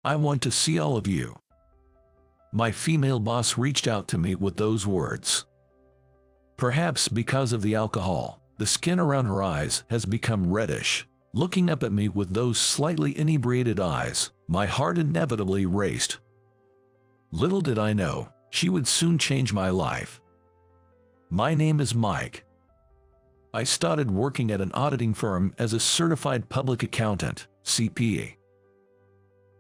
I want to see all of you." My female boss reached out to me with those words. Perhaps because of the alcohol, the skin around her eyes has become reddish. Looking up at me with those slightly inebriated eyes, my heart inevitably raced. Little did I know, she would soon change my life. My name is Mike. I started working at an auditing firm as a certified public accountant, CPA.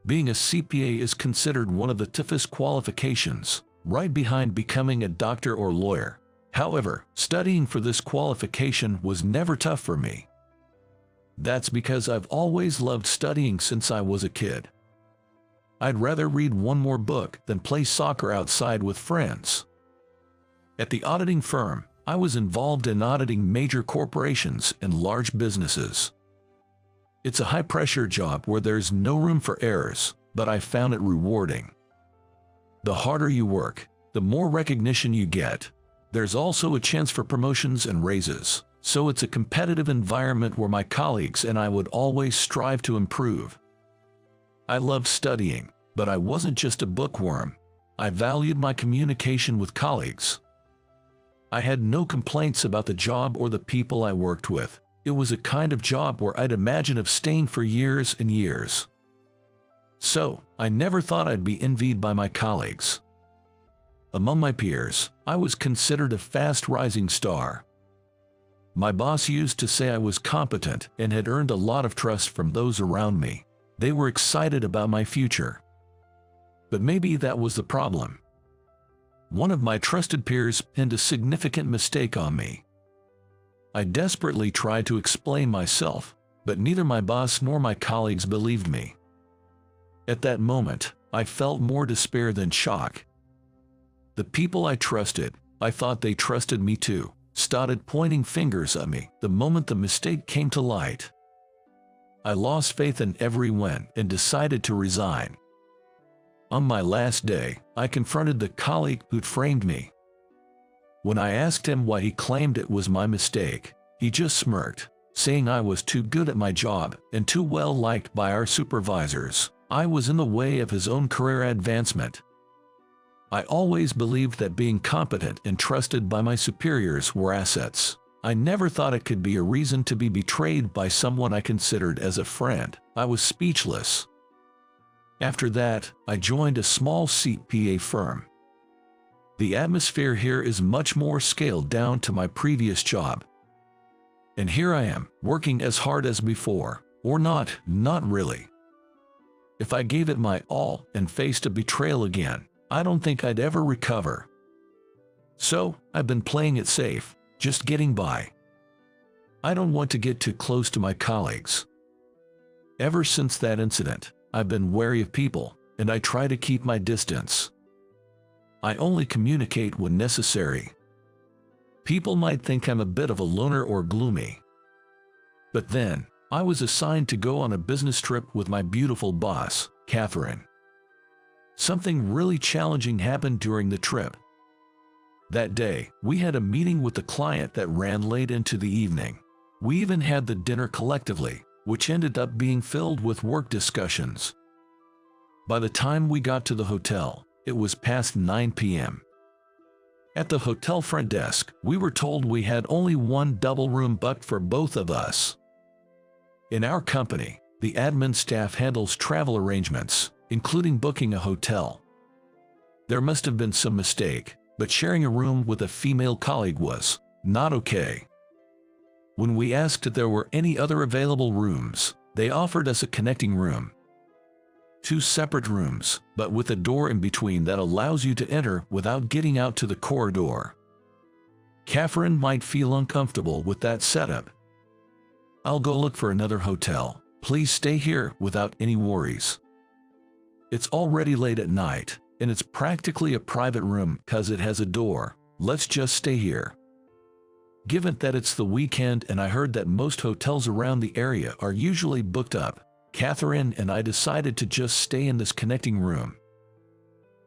Being a CPA is considered one of the toughest qualifications, right behind becoming a doctor or lawyer. However, studying for this qualification was never tough for me. That's because I've always loved studying since I was a kid. I'd rather read one more book than play soccer outside with friends. At the auditing firm, I was involved in auditing major corporations and large businesses. It's a high-pressure job where there's no room for errors, but I found it rewarding. The harder you work, the more recognition you get. There's also a chance for promotions and raises, so it's a competitive environment where my colleagues and I would always strive to improve. I loved studying, but I wasn't just a bookworm. I valued my communication with colleagues. I had no complaints about the job or the people I worked with. It was a kind of job where I'd imagine of staying for years and years. So, I never thought I'd be envied by my colleagues. Among my peers, I was considered a fast-rising star. My boss used to say I was competent and had earned a lot of trust from those around me. They were excited about my future. But maybe that was the problem. One of my trusted peers pinned a significant mistake on me. I desperately tried to explain myself, but neither my boss nor my colleagues believed me. At that moment, I felt more despair than shock. The people I trusted, I thought they trusted me too, started pointing fingers at me the moment the mistake came to light. I lost faith in everyone and decided to resign. On my last day, I confronted the colleague who'd framed me. When I asked him why he claimed it was my mistake, he just smirked, saying I was too good at my job and too well liked by our supervisors. I was in the way of his own career advancement. I always believed that being competent and trusted by my superiors were assets. I never thought it could be a reason to be betrayed by someone I considered as a friend. I was speechless. After that, I joined a small CPA firm. The atmosphere here is much more scaled down to my previous job. And here I am, working as hard as before, or not really. If I gave it my all and faced a betrayal again, I don't think I'd ever recover. So, I've been playing it safe, just getting by. I don't want to get too close to my colleagues. Ever since that incident, I've been wary of people, and I try to keep my distance. I only communicate when necessary. People might think I'm a bit of a loner or gloomy. But then, I was assigned to go on a business trip with my beautiful boss, Catherine. Something really challenging happened during the trip. That day, we had a meeting with the client that ran late into the evening. We even had the dinner collectively, which ended up being filled with work discussions. By the time we got to the hotel, it was past 9 p.m. At the hotel front desk, we were told we had only one double room booked for both of us. In our company, the admin staff handles travel arrangements, including booking a hotel. There must have been some mistake, but sharing a room with a female colleague was not okay. When we asked if there were any other available rooms, they offered us a connecting room. 2 separate rooms, but with a door in between that allows you to enter without getting out to the corridor. Catherine might feel uncomfortable with that setup. I'll go look for another hotel. Please stay here without any worries. It's already late at night, and it's practically a private room because it has a door. Let's just stay here. Given that it's the weekend and I heard that most hotels around the area are usually booked up, Catherine and I decided to just stay in this connecting room.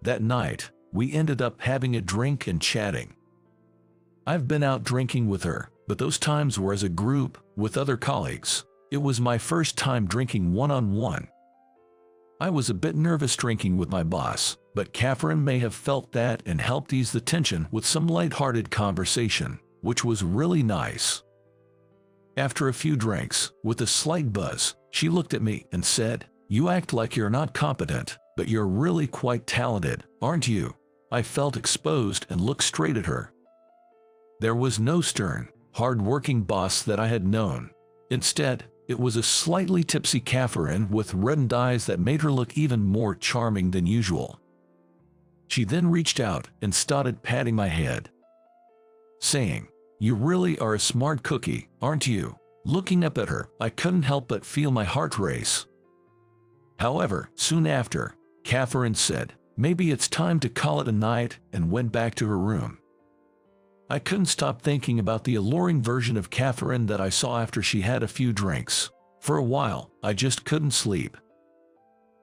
That night, we ended up having a drink and chatting. I've been out drinking with her, but those times were as a group, with other colleagues. It was my first time drinking one-on-one. I was a bit nervous drinking with my boss, but Catherine may have felt that and helped ease the tension with some light-hearted conversation, which was really nice. After a few drinks, with a slight buzz, she looked at me and said, "You act like you're not competent, but you're really quite talented, aren't you?" I felt exposed and looked straight at her. There was no stern, hard-working boss that I had known. Instead, it was a slightly tipsy Catherine with reddened eyes that made her look even more charming than usual. She then reached out and started patting my head, saying, "You really are a smart cookie, aren't you?" Looking up at her, I couldn't help but feel my heart race. However, soon after, Catherine said, "Maybe it's time to call it a night," and went back to her room. I couldn't stop thinking about the alluring version of Catherine that I saw after she had a few drinks. For a while, I just couldn't sleep.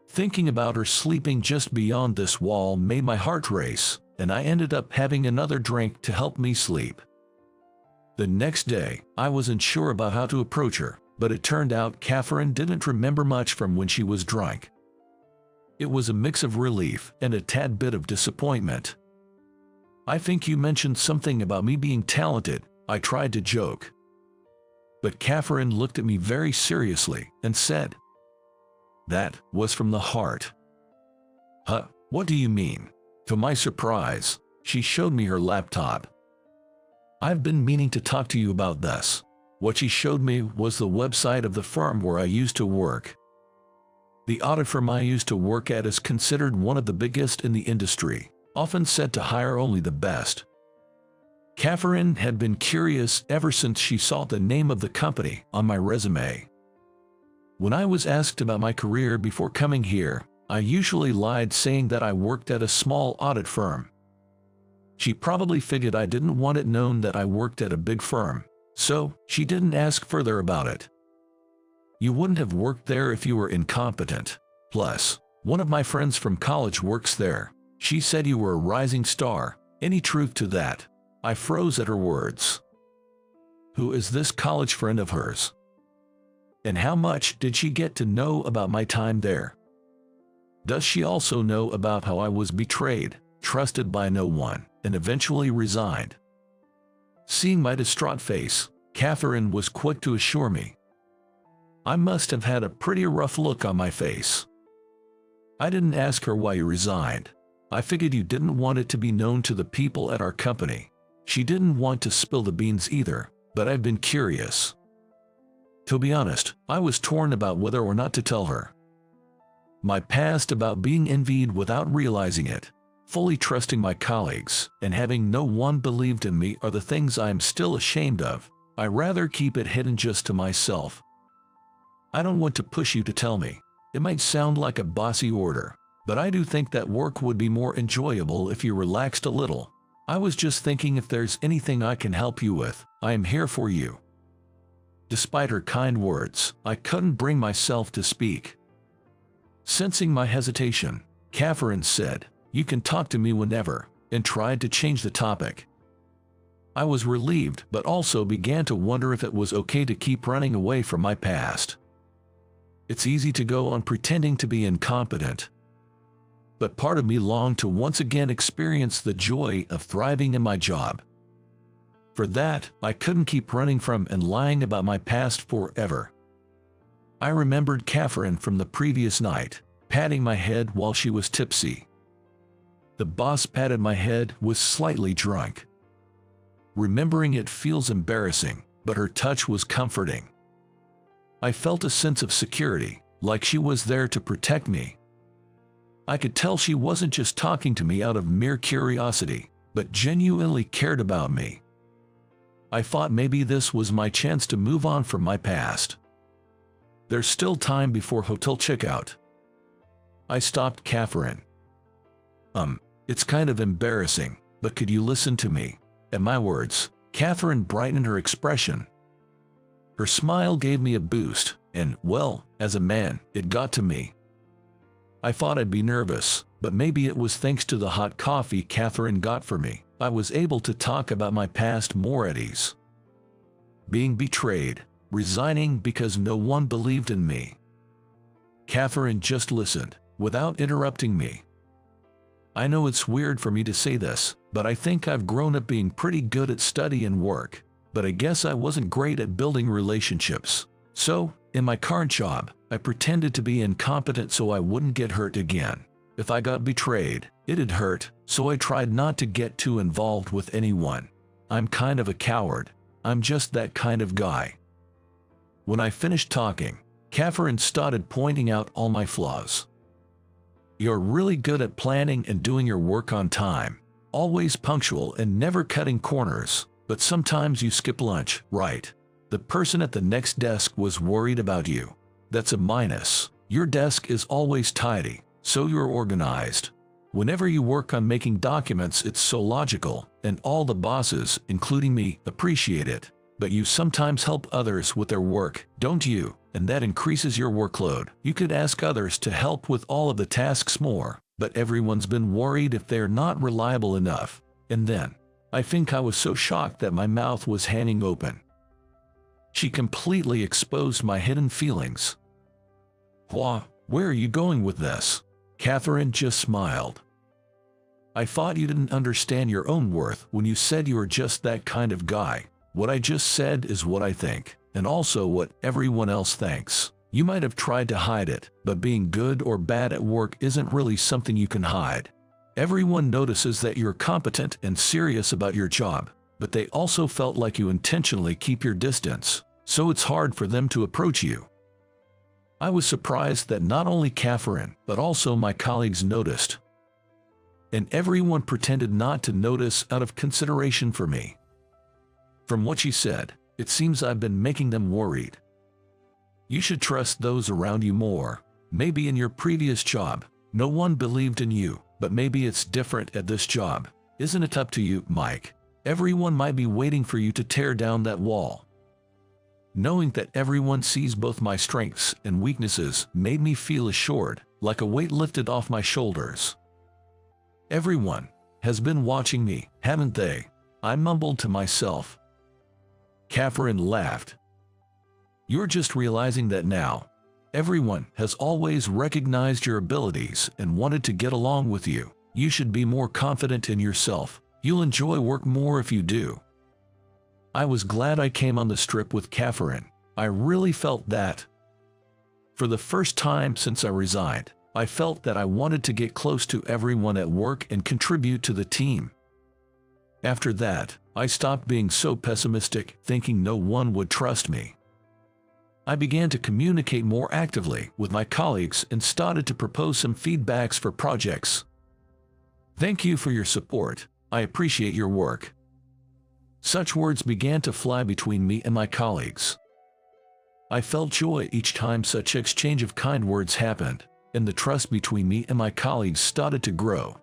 Thinking about her sleeping just beyond this wall made my heart race, and I ended up having another drink to help me sleep. The next day, I wasn't sure about how to approach her, but it turned out Catherine didn't remember much from when she was drunk. It was a mix of relief and a tad bit of disappointment. "I think you mentioned something about me being talented," I tried to joke. But Catherine looked at me very seriously and said, "That was from the heart." "Huh, what do you mean?" To my surprise, she showed me her laptop. "I've been meaning to talk to you about this." What she showed me was the website of the firm where I used to work. The audit firm I used to work at is considered one of the biggest in the industry, often said to hire only the best. Catherine had been curious ever since she saw the name of the company on my resume. When I was asked about my career before coming here, I usually lied saying that I worked at a small audit firm. She probably figured I didn't want it known that I worked at a big firm, so she didn't ask further about it. "You wouldn't have worked there if you were incompetent. Plus, one of my friends from college works there. She said you were a rising star. Any truth to that?" I froze at her words. Who is this college friend of hers? And how much did she get to know about my time there? Does she also know about how I was betrayed, trusted by no one, and eventually resigned? Seeing my distraught face, Catherine was quick to assure me. I must have had a pretty rough look on my face. "I didn't ask her why you resigned. I figured you didn't want it to be known to the people at our company." She didn't want to spill the beans either, but I've been curious. To be honest, I was torn about whether or not to tell her. My past about being envied without realizing it, fully trusting my colleagues, and having no one believed in me are the things I am still ashamed of. I rather keep it hidden just to myself. I don't want to push you to tell me. It might sound like a bossy order, but I do think that work would be more enjoyable if you relaxed a little. I was just thinking if there's anything I can help you with, I am here for you. Despite her kind words, I couldn't bring myself to speak. Sensing my hesitation, Catherine said, "You can talk to me whenever," and tried to change the topic. I was relieved, but also began to wonder if it was okay to keep running away from my past. It's easy to go on pretending to be incompetent. But part of me longed to once again experience the joy of thriving in my job. For that, I couldn't keep running from and lying about my past forever. I remembered Catherine from the previous night, patting my head while she was tipsy. The boss patted my head was slightly drunk. Remembering it feels embarrassing, but her touch was comforting. I felt a sense of security, like she was there to protect me. I could tell she wasn't just talking to me out of mere curiosity, but genuinely cared about me. I thought maybe this was my chance to move on from my past. There's still time before hotel checkout. I stopped Catherine. It's kind of embarrassing, but could you listen to me?" At my words, Catherine brightened her expression. Her smile gave me a boost, and, well, as a man, it got to me. I thought I'd be nervous, but maybe it was thanks to the hot coffee Catherine got for me. I was able to talk about my past more at ease. Being betrayed, resigning because no one believed in me. Catherine just listened, without interrupting me. I know it's weird for me to say this, but I think I've grown up being pretty good at study and work, but I guess I wasn't great at building relationships. So, in my current job, I pretended to be incompetent so I wouldn't get hurt again. If I got betrayed, it'd hurt, so I tried not to get too involved with anyone. I'm kind of a coward. I'm just that kind of guy. When I finished talking, Catherine started pointing out all my flaws. You're really good at planning and doing your work on time, always punctual and never cutting corners, but sometimes you skip lunch, right? The person at the next desk was worried about you. That's a minus. Your desk is always tidy, so you're organized. Whenever you work on making documents, it's so logical, and all the bosses, including me, appreciate it. But you sometimes help others with their work, don't you? And that increases your workload. You could ask others to help with all of the tasks more, but everyone's been worried if they're not reliable enough. And then, I think I was so shocked that my mouth was hanging open. She completely exposed my hidden feelings. Where are you going with this? Catherine just smiled. I thought you didn't understand your own worth when you said you were just that kind of guy. What I just said is what I think, and also what everyone else thinks. You might have tried to hide it, but being good or bad at work isn't really something you can hide. Everyone notices that you're competent and serious about your job, but they also felt like you intentionally keep your distance, so it's hard for them to approach you. I was surprised that not only Catherine, but also my colleagues noticed. And everyone pretended not to notice out of consideration for me. From what she said, it seems I've been making them worried. You should trust those around you more. Maybe in your previous job, no one believed in you, but maybe it's different at this job. Isn't it up to you, Mike? Everyone might be waiting for you to tear down that wall. Knowing that everyone sees both my strengths and weaknesses made me feel assured, like a weight lifted off my shoulders. Everyone has been watching me, haven't they? I mumbled to myself. Catherine laughed. You're just realizing that now. Everyone has always recognized your abilities and wanted to get along with you. You should be more confident in yourself. You'll enjoy work more if you do. I was glad I came on the strip with Catherine. I really felt that. For the first time since I resigned, I felt that I wanted to get close to everyone at work and contribute to the team. After that, I stopped being so pessimistic, thinking no one would trust me. I began to communicate more actively with my colleagues and started to propose some feedbacks for projects. Thank you for your support. I appreciate your work. Such words began to fly between me and my colleagues. I felt joy each time such exchange of kind words happened, and the trust between me and my colleagues started to grow.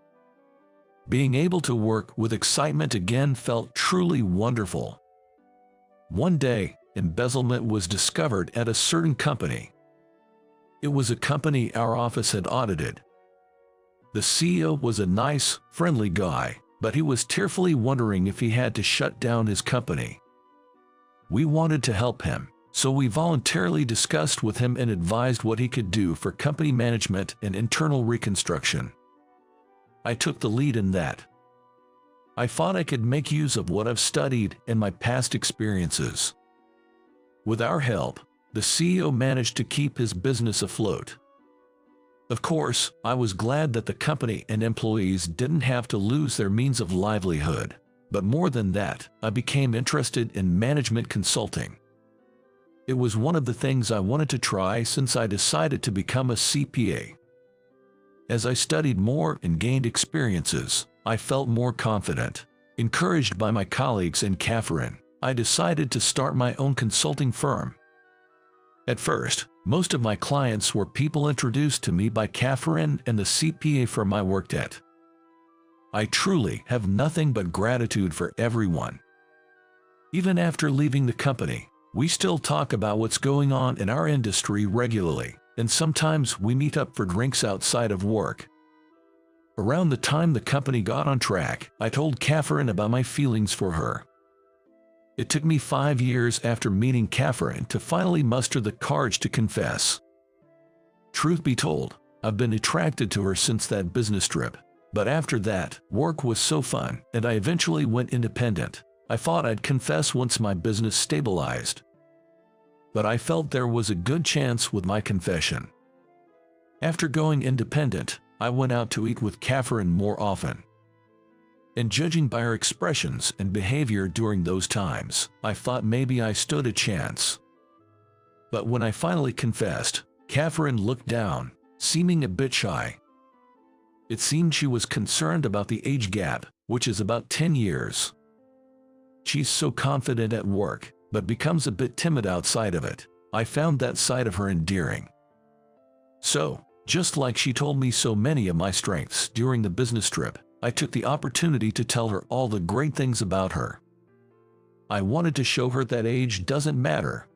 Being able to work with excitement again felt truly wonderful. One day, embezzlement was discovered at a certain company. It was a company our office had audited. The CEO was a nice, friendly guy, but he was tearfully wondering if he had to shut down his company. We wanted to help him, so we voluntarily discussed with him and advised what he could do for company management and internal reconstruction. I took the lead in that. I thought I could make use of what I've studied and my past experiences. With our help, the CEO managed to keep his business afloat. Of course, I was glad that the company and employees didn't have to lose their means of livelihood, but more than that, I became interested in management consulting. It was one of the things I wanted to try since I decided to become a CPA. As I studied more and gained experiences, I felt more confident. Encouraged by my colleagues and Catherine, I decided to start my own consulting firm. At first, most of my clients were people introduced to me by Catherine and the CPA firm I worked at. I truly have nothing but gratitude for everyone. Even after leaving the company, we still talk about what's going on in our industry regularly, and sometimes we meet up for drinks outside of work. Around the time the company got on track, I told Catherine about my feelings for her. It took me 5 years after meeting Catherine to finally muster the courage to confess. Truth be told, I've been attracted to her since that business trip. But after that, work was so fun, and I eventually went independent. I thought I'd confess once my business stabilized. But I felt there was a good chance with my confession. After going independent, I went out to eat with Catherine more often. And judging by her expressions and behavior during those times, I thought maybe I stood a chance. But when I finally confessed, Catherine looked down, seeming a bit shy. It seemed she was concerned about the age gap, which is about 10 years. She's so confident at work, but becomes a bit timid outside of it. I found that side of her endearing. So, just like she told me so many of my strengths during the business trip, I took the opportunity to tell her all the great things about her. I wanted to show her that age doesn't matter.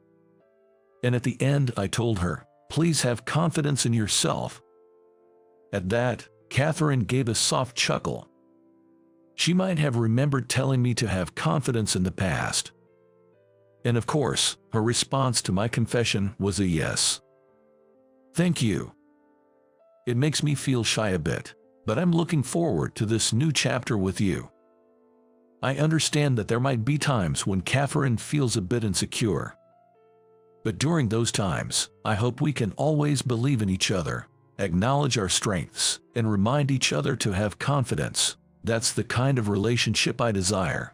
And at the end, I told her, please have confidence in yourself. At that, Catherine gave a soft chuckle. She might have remembered telling me to have confidence in the past. And of course, her response to my confession was a yes. Thank you. It makes me feel shy a bit, but I'm looking forward to this new chapter with you. I understand that there might be times when Catherine feels a bit insecure. But during those times, I hope we can always believe in each other, acknowledge our strengths, and remind each other to have confidence. That's the kind of relationship I desire.